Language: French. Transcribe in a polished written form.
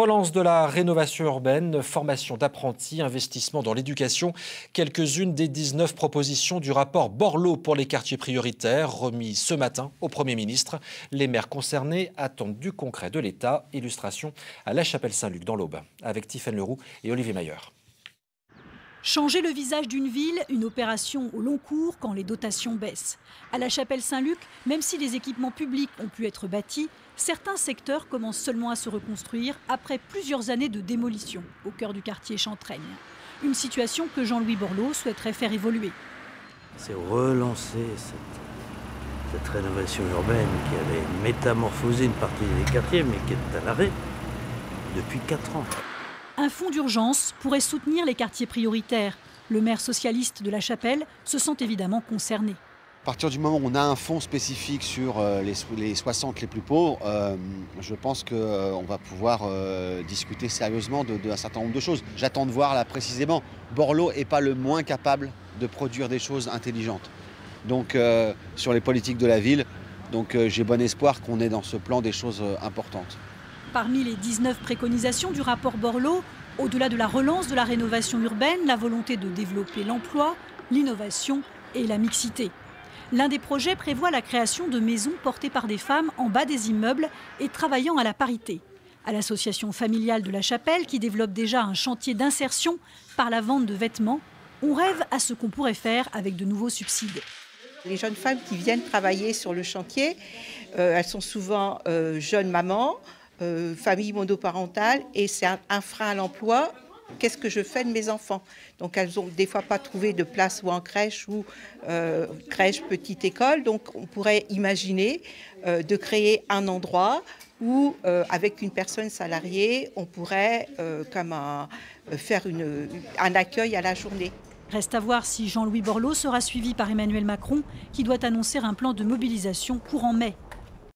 Relance de la rénovation urbaine, formation d'apprentis, investissement dans l'éducation. Quelques-unes des 19 propositions du rapport Borloo pour les quartiers prioritaires, remis ce matin au Premier ministre. Les maires concernés attendent du concret de l'État. Illustration à La Chapelle-Saint-Luc dans l'Aube, avec Tiffaine Leroux et Olivier Mayer. Changer le visage d'une ville, une opération au long cours quand les dotations baissent. À La Chapelle-Saint-Luc, même si les équipements publics ont pu être bâtis, certains secteurs commencent seulement à se reconstruire après plusieurs années de démolition au cœur du quartier Chantraigne. Une situation que Jean-Louis Borloo souhaiterait faire évoluer. C'est relancer cette rénovation urbaine qui avait métamorphosé une partie des quartiers, mais qui est à l'arrêt depuis 4 ans. Un fonds d'urgence pourrait soutenir les quartiers prioritaires. Le maire socialiste de La Chapelle se sent évidemment concerné. À partir du moment où on a un fonds spécifique sur les 60 les plus pauvres, je pense qu'on va pouvoir discuter sérieusement d'un certain nombre de choses. J'attends de voir là précisément. Borloo n'est pas le moins capable de produire des choses intelligentes. Donc sur les politiques de la ville, j'ai bon espoir qu'on ait dans ce plan des choses importantes. Parmi les 19 préconisations du rapport Borloo, au-delà de la relance de la rénovation urbaine, la volonté de développer l'emploi, l'innovation et la mixité. L'un des projets prévoit la création de maisons portées par des femmes en bas des immeubles et travaillant à la parité. À l'association familiale de La Chapelle, qui développe déjà un chantier d'insertion par la vente de vêtements, on rêve à ce qu'on pourrait faire avec de nouveaux subsides. Les jeunes femmes qui viennent travailler sur le chantier, elles sont souvent jeunes mamans, famille monoparentale, et c'est un frein à l'emploi. Qu'est-ce que je fais de mes enfants? Donc elles n'ont des fois pas trouvé de place ou en crèche ou crèche, petite école. Donc on pourrait imaginer de créer un endroit où avec une personne salariée, on pourrait faire un accueil à la journée. Reste à voir si Jean-Louis Borloo sera suivi par Emmanuel Macron, qui doit annoncer un plan de mobilisation courant mai.